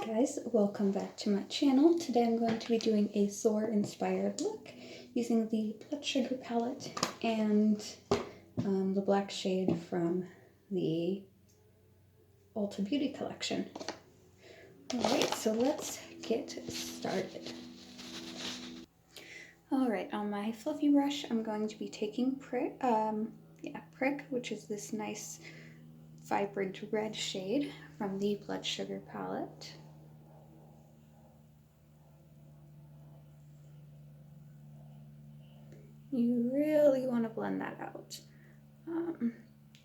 guys, welcome back to my channel. Today I'm going to be doing a Thor inspired look using the Blood Sugar palette and the black shade from the Ulta Beauty collection. Alright, so let's get started. Alright, on my fluffy brush I'm going to be taking Prick, which is this nice vibrant red shade from the Blood Sugar palette. You really want to blend that out.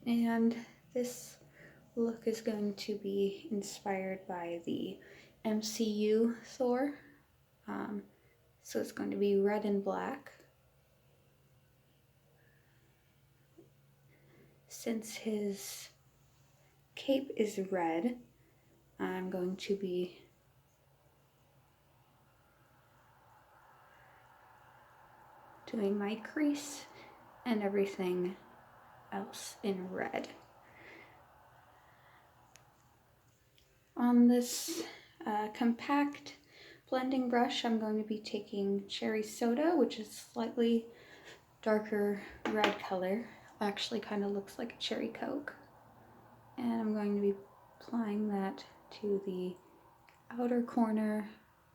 And this look is going to be inspired by the MCU Thor. So it's going to be red and black. Since his cape is red, I'm going to be doing my crease and everything else in red. On this compact blending brush, I'm going to be taking Cherry Soda, which is slightly darker red color. Actually kind of looks like a cherry Coke. And I'm going to be applying that to the outer corner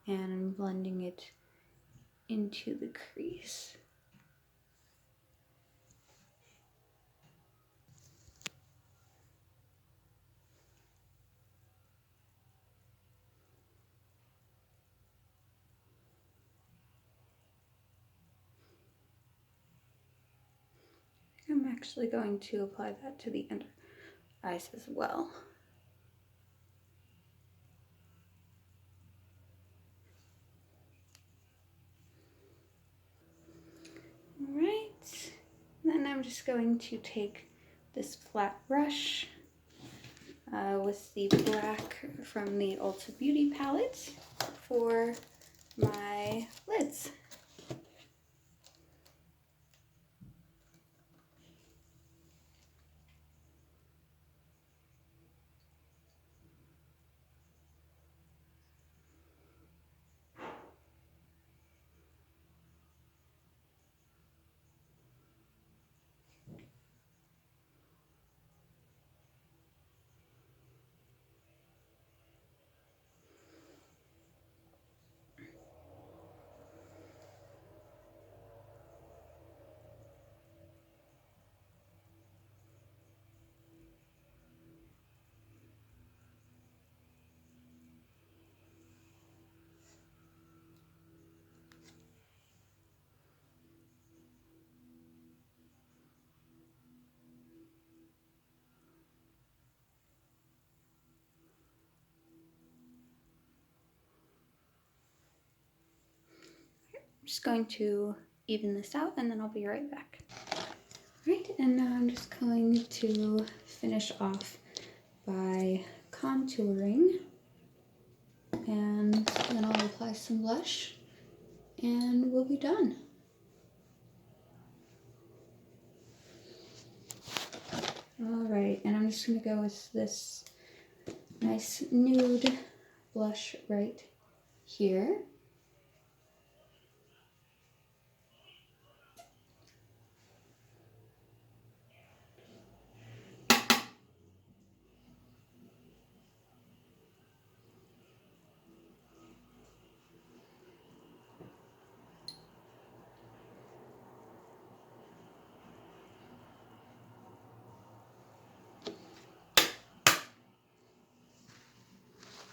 and blending it into the crease. I'm actually going to apply that to the under eyes as well. Alright, then I'm just going to take this flat brush with the black from the Ulta Beauty palette for my lids. I'm just going to even this out and then I'll be right back. Right, and now I'm just going to finish off by contouring, and then I'll apply some blush and we'll be done. Alright, and I'm just going to go with this nice nude blush right here.